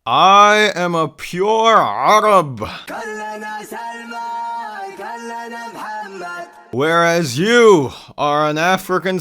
I am a pure Arab, whereas you are an African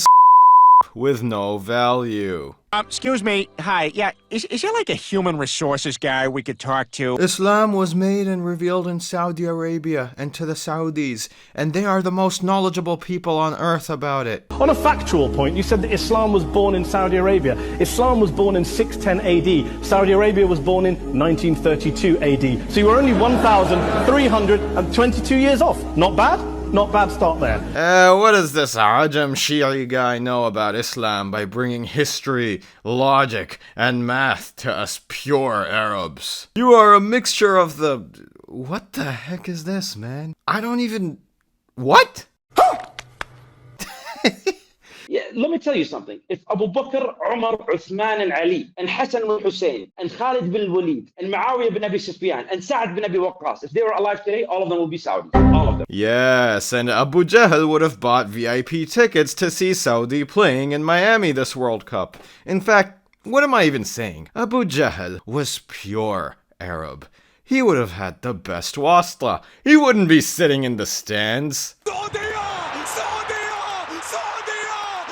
with no value. Excuse me. Hi. Yeah, is there like a human resources guy we could talk to? Islam was made and revealed in Saudi Arabia and to the Saudis, and they are the most knowledgeable people on earth about it. On a factual point, you said that Islam was born in Saudi Arabia. Islam was born in 610 AD. Saudi Arabia was born in 1932 AD. So you were only 1,322 years off. Not bad? Not bad start there. What does this Ajam Shi'i guy know about Islam by bringing history, logic, and math to us pure Arabs? You are a mixture of the... What the heck is this, man? I don't even... What? Yeah, let me tell you something. If Abu Bakr, Umar, Uthman, and Ali, and Hassan and Hussein, and Khalid bin Walid, and Muawiyah bin Abi Sufyan, and Sa'ad bin Abi Waqqas, if they were alive today, all of them would be Saudi. All of them. Yes, and Abu Jahl would have bought VIP tickets to see Saudi playing in Miami this World Cup. In fact, what am I even saying? Abu Jahl was pure Arab. He would have had the best wasla. He wouldn't be sitting in the stands.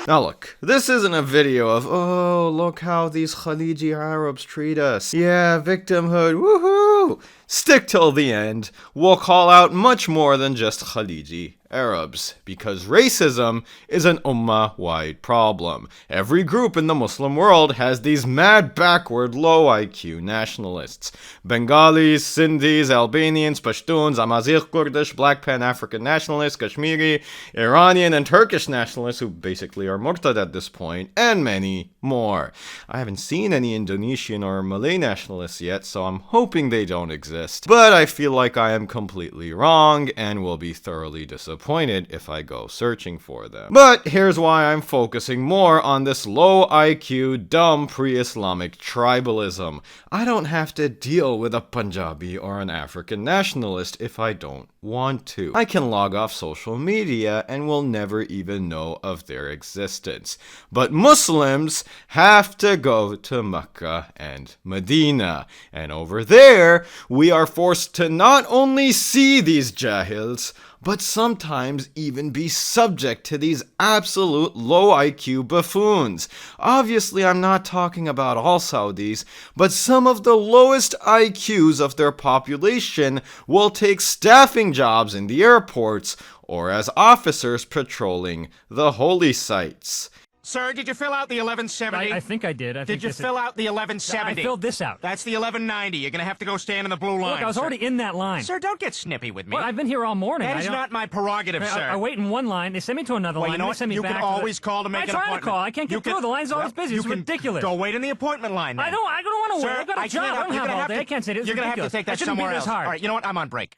Now look, this isn't a video of, oh, look how these Khaliji Arabs treat us. Yeah, victimhood, woohoo! Stick till the end. We'll call out much more than just Khaliji Arabs, because racism is an ummah-wide problem. Every group in the Muslim world has these mad, backward, low IQ nationalists. Bengalis, Sindhis, Albanians, Pashtuns, Amazigh, Kurdish, Black Pan-African nationalists, Kashmiri, Iranian, and Turkish nationalists who basically are murtad at this point, and many more. I haven't seen any Indonesian or Malay nationalists yet, so I'm hoping they don't exist. But I feel like I am completely wrong, and will be thoroughly disappointed if I go searching for them. But here's why I'm focusing more on this low IQ, dumb pre-Islamic tribalism. I don't have to deal with a Punjabi or an African nationalist if I don't want to. I can log off social media and will never even know of their existence. But Muslims have to go to Mecca and Medina. And over there, we are forced to not only see these jahils, but sometimes even be subject to these absolute low IQ buffoons. Obviously, I'm not talking about all Saudis, but some of the lowest IQs of their population will take staffing jobs in the airports or as officers patrolling the holy sites. Sir, did you fill out the 1170? I think I did. Did you fill out the 1170? I filled this out. That's the 1190. You're going to have to go stand in the blue line. Look, I was already in that line. Sir, don't get snippy with me. Well, I've been here all morning. That is not my prerogative, sir. I wait in one line. They send me to another line. You know They what? send me You back can always call to make an appointment. I try to call. I can't get through. The line's always busy. It's ridiculous. Go wait in the appointment line, then. I don't want to wait. I've got a job. I don't have all day. I can't say this. You're going to have to take that somewhere else. Hard. All right, you know what? I'm on break.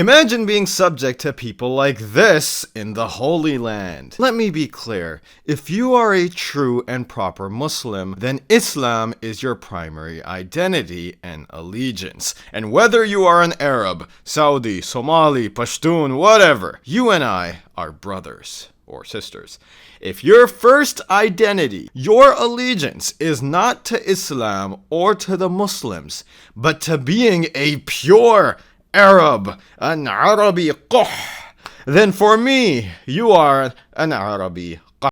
Imagine being subject to people like this in the Holy Land. Let me be clear. If you are a true and proper Muslim, then Islam is your primary identity and allegiance. And whether you are an Arab, Saudi, Somali, Pashtun, whatever, you and I are brothers or sisters. If your first identity, your allegiance is not to Islam or to the Muslims, but to being a pure Arab, an Arabi quh, then for me, you are an Arabi quh.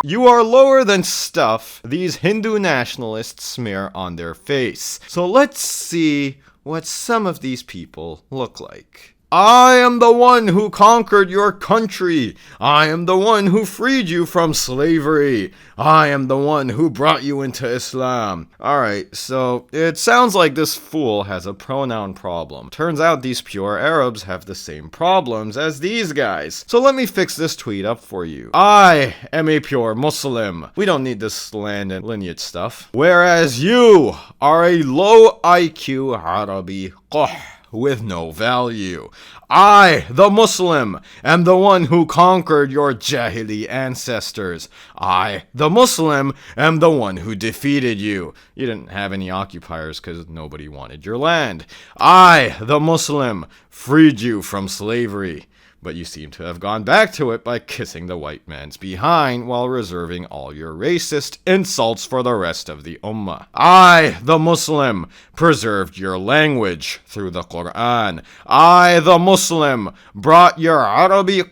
You are lower than stuff these Hindu nationalists smear on their face. So let's see what some of these people look like. I am the one who conquered your country. I am the one who freed you from slavery. I am the one who brought you into Islam. Alright, so it sounds like this fool has a pronoun problem. Turns out these pure Arabs have the same problems as these guys. So let me fix this tweet up for you. I am a pure Muslim. We don't need this land and lineage stuff. Whereas you are a low IQ Arabi quh with no value. I, the Muslim, am the one who conquered your Jahili ancestors. I, the Muslim, am the one who defeated you. You didn't have any occupiers because nobody wanted your land. I, the Muslim, freed you from slavery. But you seem to have gone back to it by kissing the white man's behind while reserving all your racist insults for the rest of the ummah. I, the Muslim, preserved your language through the Quran. I, the Muslim, brought your Arabi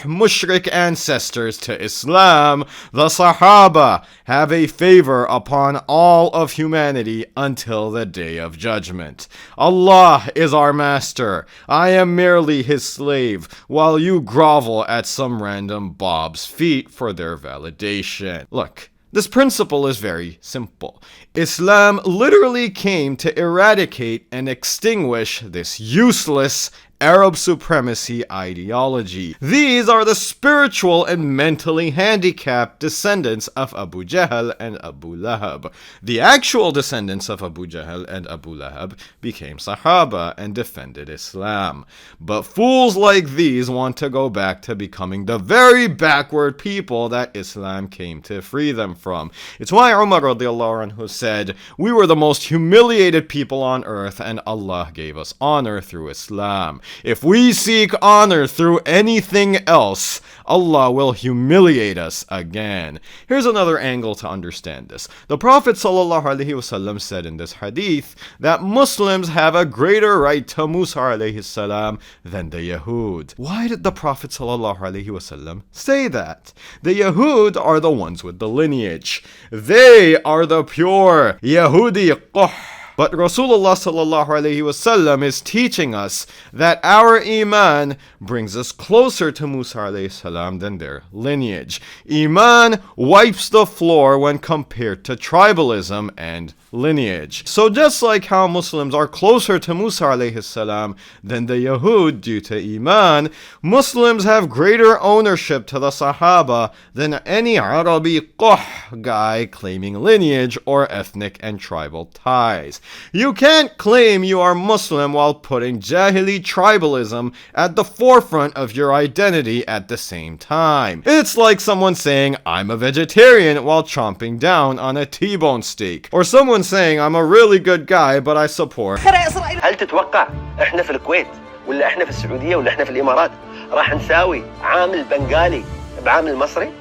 mushrik ancestors to Islam. The Sahaba have a favor upon all of humanity until the day of judgment. Allah is our master. I am merely his slave, while you grovel at some random Bob's feet for their validation. Look, this principle is very simple. Islam literally came to eradicate and extinguish this useless Arab supremacy ideology. These are the spiritual and mentally handicapped descendants of Abu Jahl and Abu Lahab. The actual descendants of Abu Jahl and Abu Lahab became Sahaba and defended Islam. But fools like these want to go back to becoming the very backward people that Islam came to free them from. It's why Umar radiallahu anhu said, "We were the most humiliated people on earth and Allah gave us honor through Islam. If we seek honor through anything else, Allah will humiliate us again." Here's another angle to understand this. The Prophet ﷺ said in this hadith that Muslims have a greater right to Musa ﷺ than the Yahud. Why did the Prophet ﷺ say that? The Yahud are the ones with the lineage. They are the pure Yahudi quh. But Rasulullah ﷺ is teaching us that our iman brings us closer to Musa ﷺ than their lineage. Iman wipes the floor when compared to tribalism and lineage. So just like how Muslims are closer to Musa ﷺ than the Yahud due to Iman, Muslims have greater ownership to the Sahaba than any Arabi quh guy claiming lineage or ethnic and tribal ties. You can't claim you are Muslim while putting jahili tribalism at the forefront of your identity at the same time. It's like someone saying, "I'm a vegetarian," while chomping down on a T-bone steak. Or someone saying, "I'm a really good guy, but I support." هل تتوقع احنا في الكويت ولا احنا في السعودية ولا احنا في الإمارات راح نساوي عامل بنغالي بعامل مصري؟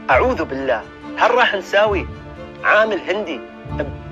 أعوذ بالله. هل راح نساوي عامل هندي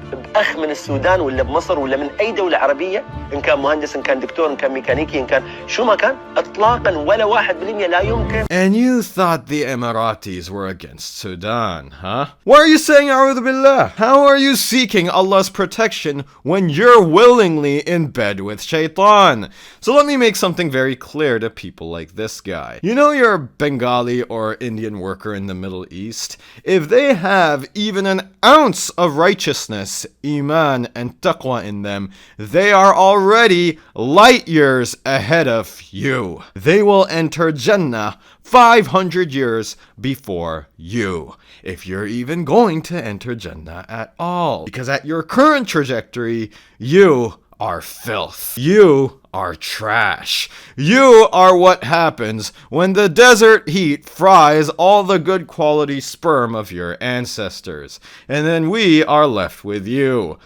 بأخ من السودان ولا بمصر ولا من أي دولة عربية، إن كان مهندس إن كان دكتور إن كان ميكانيكي إن كان شو ما كان، إطلاقا ولا 1% لا يمكن. And you thought the Emiratis were against Sudan, huh? Why are you saying A'udhu Billah? How are you seeking Allah's protection when you're willingly in bed with Shaitan? So let me make something very clear to people like this guy. You know your Bengali or Indian worker in the Middle East? If they have even an ounce of righteousness, iman, and taqwa in them, they are already light years ahead of you. They will enter Jannah 500 years before you, if you're even going to enter Jannah at all. Because at your current trajectory, you are filth. You are trash. You are what happens when the desert heat fries all the good quality sperm of your ancestors. And then we are left with you.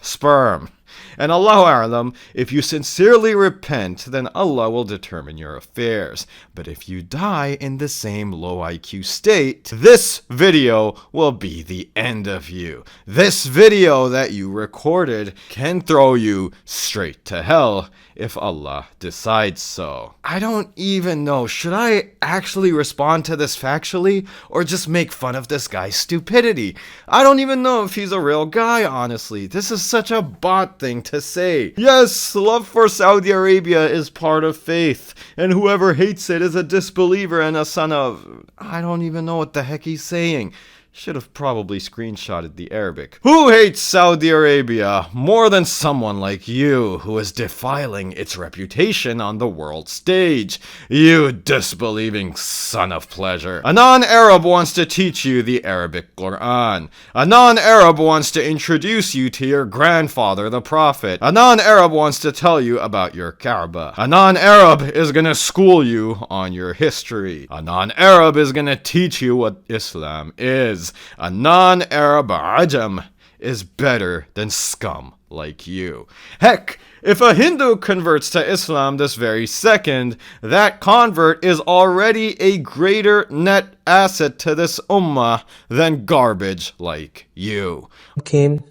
Sperm. And Allahu A'lam, if you sincerely repent, then Allah will determine your affairs. But if you die in the same low IQ state, this video will be the end of you. This video that you recorded can throw you straight to hell if Allah decides so. I don't even know, should I actually respond to this factually or just make fun of this guy's stupidity? I don't even know if he's a real guy, honestly. This is such a bot thing to say. Yes, love for Saudi Arabia is part of faith, and whoever hates it is a disbeliever and a son of... I don't even know what the heck he's saying. Should have probably screenshotted the Arabic. Who hates Saudi Arabia more than someone like you who is defiling its reputation on the world stage? You disbelieving son of pleasure. A non-Arab wants to teach you the Arabic Quran. A non-Arab wants to introduce you to your grandfather, the Prophet. A non-Arab wants to tell you about your Kaaba. A non-Arab is gonna school you on your history. A non-Arab is gonna teach you what Islam is. A non-Arab ajam is better than scum like you. Heck, if a Hindu converts to Islam this very second, that convert is already a greater net asset to this ummah than garbage like you. Came,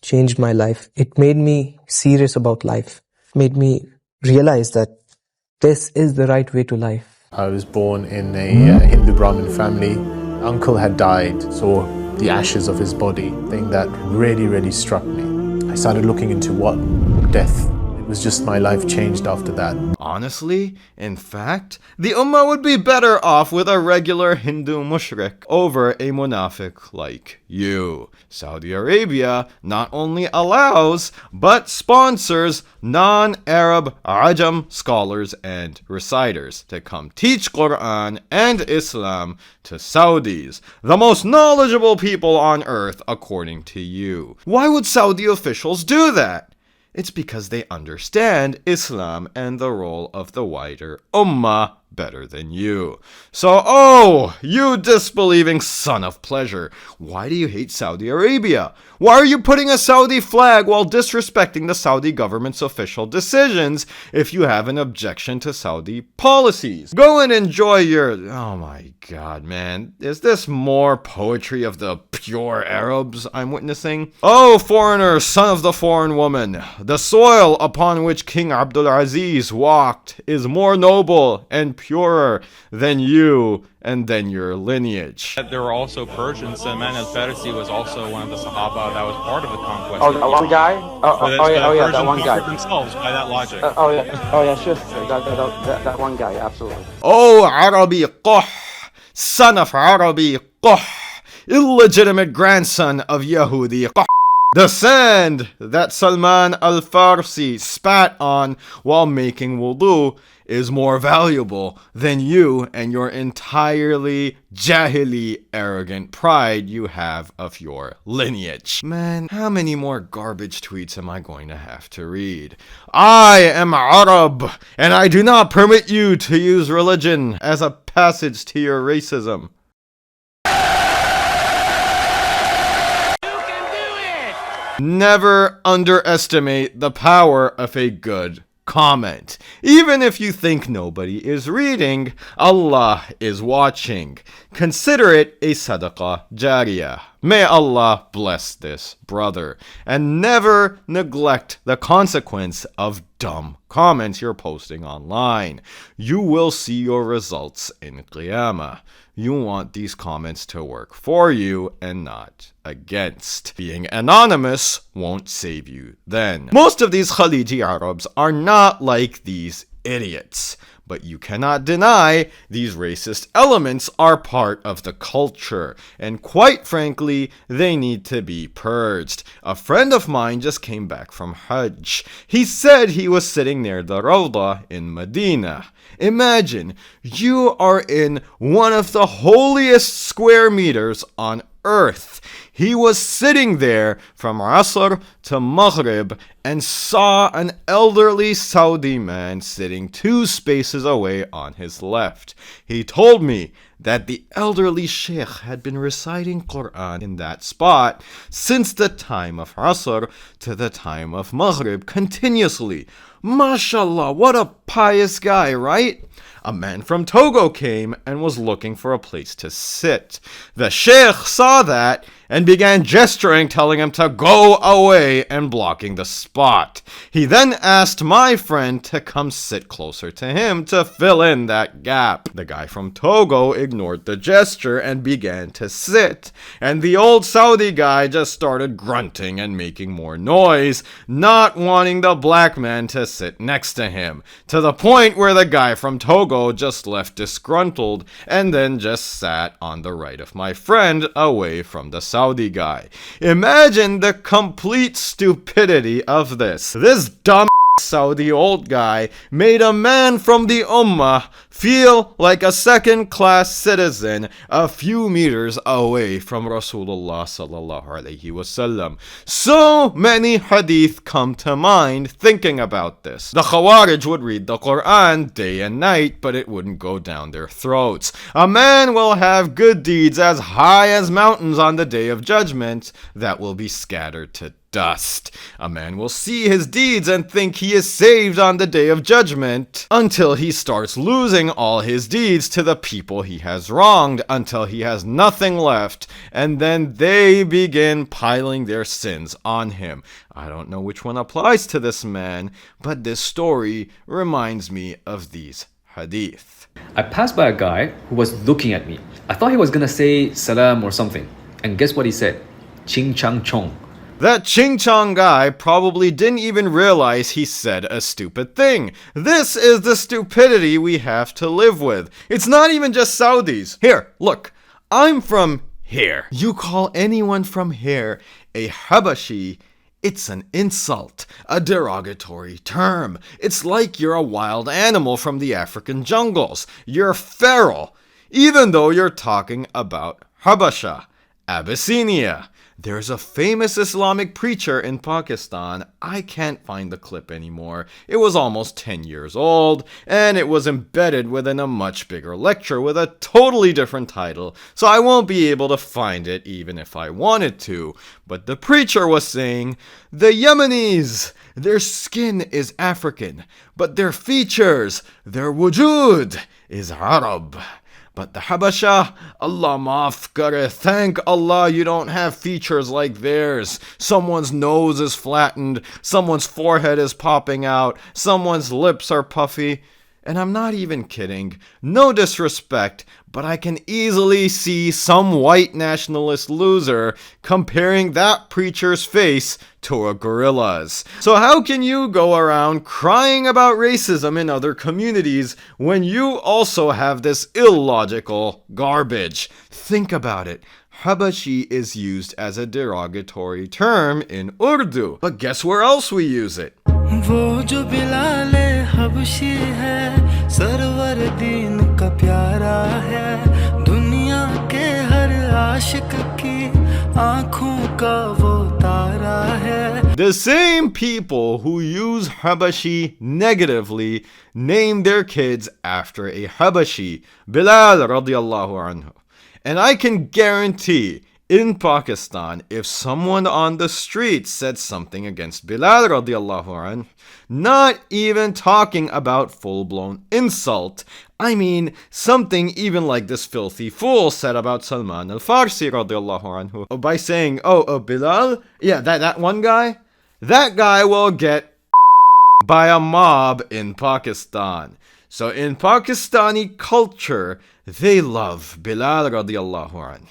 changed my life. It made me serious about life. Made me realize that this is the right way to life. I was born in a Hindu Brahmin family. Uncle had died, saw the ashes of his body. Thing that really struck me. I started looking into what death. It was just my life changed after that. Honestly, in fact, the ummah would be better off with a regular Hindu mushrik over a munafiq like you. Saudi Arabia not only allows, but sponsors non-Arab Ajam scholars and reciters to come teach Quran and Islam to Saudis, the most knowledgeable people on earth according to you. Why would Saudi officials do that? It's because they understand Islam and the role of the wider ummah better than you. So, oh, you disbelieving son of pleasure, why do you hate Saudi Arabia? Why are you putting a Saudi flag while disrespecting the Saudi government's official decisions if you have an objection to Saudi policies? Go and enjoy your... Oh my god, man. Is this more poetry of the pure Arabs I'm witnessing? Oh, foreigner, son of the foreign woman, the soil upon which King Abdul Aziz walked is more noble and purer than you and then your lineage. There were also Persians. Salman al-Farisi was also one of the Sahaba that was part of the conquest. Oh, that one guy? Yeah, that one guy. Themselves by that logic. Sure. That one guy, absolutely. Oh, Arabi Quh, son of Arabi Quh, illegitimate grandson of Yahudi Quh. The sand that Salman al-Farsi spat on while making wudu is more valuable than you and your entirely jahili, arrogant pride you have of your lineage. Man, how many more garbage tweets am I going to have to read? I am Arab, and I do not permit you to use religion as a passage to your racism. Never underestimate the power of a good comment. Even if you think nobody is reading, Allah is watching. Consider it a sadaqah jariyah. May Allah bless this brother. And never neglect the consequence of dumb comments you're posting online. You will see your results in Qiyamah. You want these comments to work for you and not against. Being anonymous won't save you then. Most of these Khaliji Arabs are not like these idiots. But you cannot deny these racist elements are part of the culture, and quite frankly, they need to be purged. A friend of mine just came back from Hajj. He said he was sitting near the Rawdah in Medina. Imagine, you are in one of the holiest square meters on earth. He was sitting there from Asr to Maghrib and saw an elderly Saudi man sitting 2 spaces away on his left. He told me that the elderly sheikh had been reciting Quran in that spot since the time of Asr to the time of Maghrib continuously. MashaAllah, what a pious guy, right? A man from Togo came and was looking for a place to sit. The sheikh saw that and began gesturing, telling him to go away and blocking the spot. He then asked my friend to come sit closer to him to fill in that gap. The guy from Togo ignored the gesture and began to sit, and the old Saudi guy just started grunting and making more noise, not wanting the black man to sit next to him, to the point where the guy from Togo just left disgruntled and then just sat on the right of my friend away from the Saudi guy. Imagine the complete stupidity of this. This dumb Saudi old guy made a man from the ummah feel like a second-class citizen a few meters away from Rasulullah sallallahu alaihi wasallam. So many hadith come to mind thinking about this. The Khawarij would read the Quran day and night, but it wouldn't go down their throats. A man will have good deeds as high as mountains on the day of judgment that will be scattered to dust. A man will see his deeds and think he is saved on the day of judgment until he starts losing all his deeds to the people he has wronged until he has nothing left, and then they begin piling their sins on him. I don't know which one applies to this man, but this story reminds me of these hadith. I passed by a guy who was looking at me. I thought he was gonna say salam or something. And guess what he said? Ching chang chong. That Ching Chong guy probably didn't even realize he said a stupid thing. This is the stupidity we have to live with. It's not even just Saudis. Here, look, I'm from here. You call anyone from here a Habashi, it's an insult, a derogatory term. It's like you're a wild animal from the African jungles. You're feral, even though you're talking about Habasha, Abyssinia. There's a famous Islamic preacher in Pakistan. I can't find the clip anymore. It was almost 10 years old, and it was embedded within a much bigger lecture with a totally different title, so I won't be able to find it even if I wanted to. But the preacher was saying, the Yemenis, their skin is African, but their features, their wujud, is Arab. But the Habasha, Allah maaf kare, thank Allah you don't have features like theirs. Someone's nose is flattened, someone's forehead is popping out, someone's lips are puffy. And I'm not even kidding, no disrespect, but I can easily see some white nationalist loser comparing that preacher's face to a gorilla's. So how can you go around crying about racism in other communities when you also have this illogical garbage? Think about it. Habashi is used as a derogatory term in Urdu, but guess where else we use it? वो जो बिलाले हबशी है server दीन का प्यारा है दुनिया के हर आशिक की आँखों का वो तारा है. The same people who use Habashi negatively name their kids after a Habashi, Bilal radiallahu anhu. And I can guarantee in Pakistan, if someone on the street said something against Bilal radiallahu anhu, not even talking about full-blown insult, I mean something even like this filthy fool said about Salman al-Farsi radiallahu anhu, by saying, Bilal, yeah, that one guy, that guy will get by a mob in Pakistan. So in Pakistani culture, they love Bilal radiallahu anhu.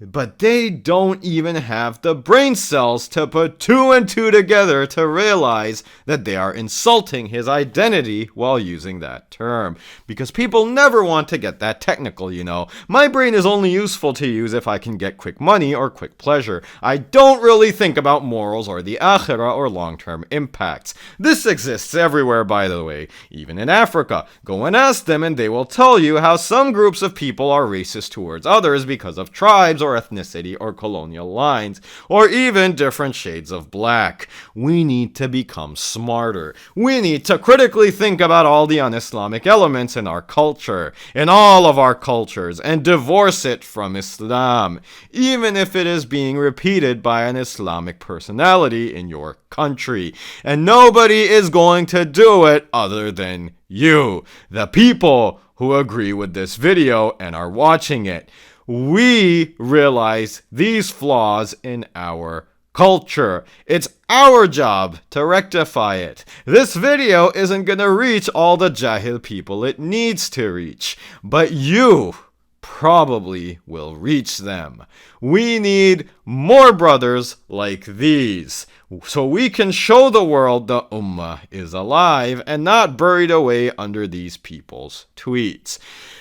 But they don't even have the brain cells to put two and two together to realize that they are insulting his identity while using that term. Because people never want to get that technical, you know. My brain is only useful to use if I can get quick money or quick pleasure. I don't really think about morals or the akhirah or long-term impacts. This exists everywhere, by the way, even in Africa. Go and ask them and they will tell you how some groups of people are racist towards others because of tribes or ethnicity or colonial lines, or even different shades of black. We need to become smarter. We need to critically think about all the un-Islamic elements in our culture, in all of our cultures, and divorce it from Islam, even if it is being repeated by an Islamic personality in your country. And nobody is going to do it other than you, the people who agree with this video and are watching it. We realize these flaws in our culture. It's our job to rectify it. This video isn't gonna reach all the jahil people it needs to reach, but you probably will reach them. We need more brothers like these, so we can show the world the ummah is alive and not buried away under these people's tweets.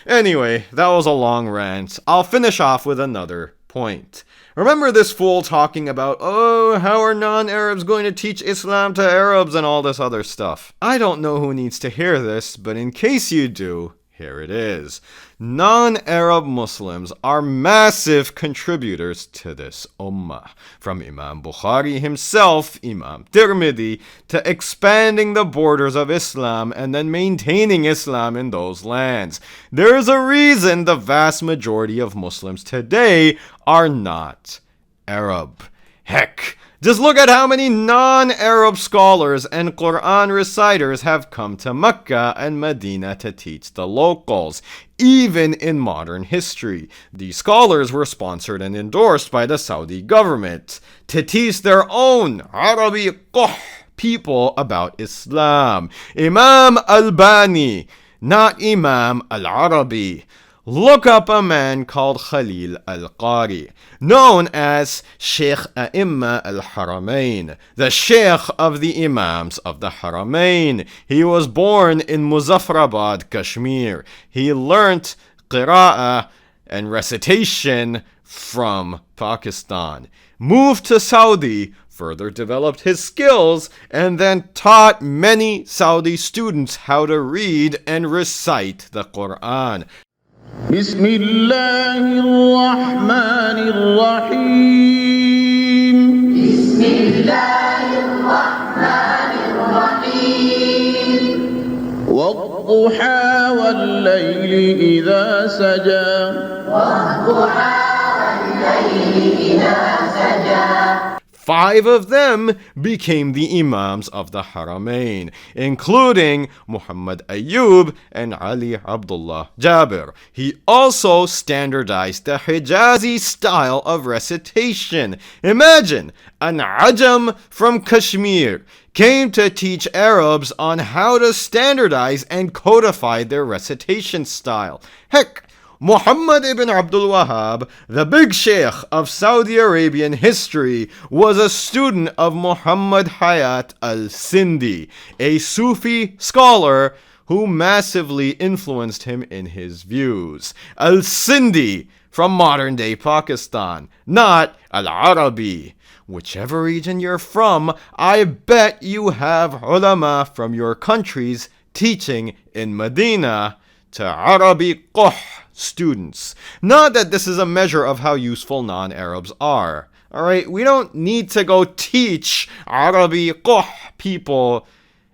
Anyway, that was a long rant. I'll finish off with another point. Remember this fool talking about, how are non-Arabs going to teach Islam to Arabs and all this other stuff? I don't know who needs to hear this, but in case you do, here it is. Non-Arab Muslims are massive contributors to this ummah. From Imam Bukhari himself, Imam Tirmidhi, to expanding the borders of Islam and then maintaining Islam in those lands. There is a reason the vast majority of Muslims today are not Arab. Heck, Just look at how many non-Arab scholars and Quran reciters have come to Mecca and Medina to teach the locals, even in modern history. These scholars were sponsored and endorsed by the Saudi government to teach their own Arabi people about Islam. Imam Albani, not Imam Al-Arabi. Look up a man called Khalil al-Qari, known as Sheikh A'imma al-Haramain, the Sheikh of the Imams of the Haramain. He was born in Muzaffarabad, Kashmir. He learnt qira'ah and recitation from Pakistan, moved to Saudi, further developed his skills, and then taught many Saudi students how to read and recite the Quran. بسم الله الرحمن الرحيم بسم الله الرحمن الرحيم والضحى والليل إذا سجى والضحى والليل إذا سجى. 5 of them became the Imams of the Haramain, including Muhammad Ayyub and Ali Abdullah Jabir. He also standardized the Hijazi style of recitation. Imagine, an Ajam from Kashmir came to teach Arabs on how to standardize and codify their recitation style. Heck, Muhammad ibn Abdul Wahhab, the big sheikh of Saudi Arabian history, was a student of Muhammad Hayat al-Sindi, a Sufi scholar who massively influenced him in his views. Al-Sindi, from modern-day Pakistan, not Al-Arabi. Whichever region you're from, I bet you have ulama from your countries teaching in Medina to Arabi students. Not that this is a measure of how useful non-Arabs are. Alright, we don't need to go teach Arabi people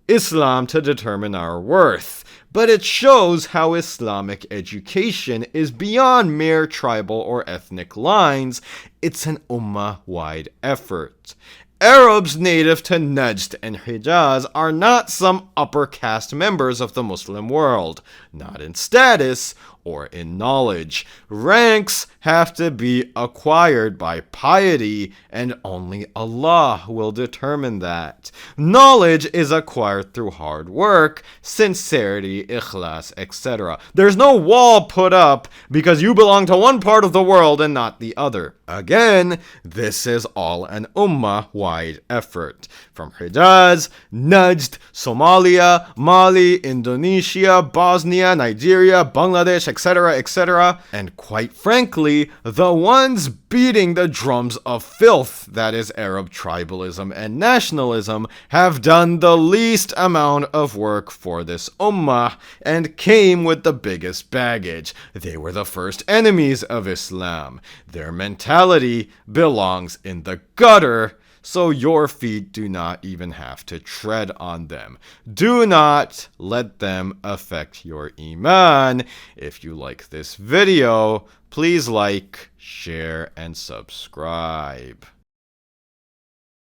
Islam to determine our worth. But it shows how Islamic education is beyond mere tribal or ethnic lines. It's an ummah-wide effort. Arabs native to Najd and Hijaz are not some upper caste members of the Muslim world, not in status or in knowledge. Ranks have to be acquired by piety, and only Allah will determine that. Knowledge is acquired through hard work, sincerity, ikhlas, etc. There's no wall put up because you belong to one part of the world and not the other. Again, this is all an ummah-wide effort. From Hijaz, Najd, Somalia, Mali, Indonesia, Bosnia, Nigeria, Bangladesh, etc., etc. And quite frankly, the ones beating the drums of filth, that is Arab tribalism and nationalism, have done the least amount of work for this ummah and came with the biggest baggage. They were the first enemies of Islam. Their mentality belongs in the gutter, so your feet do not even have to tread on them. Do not let them affect your iman. If you like this video, please like, share, and subscribe.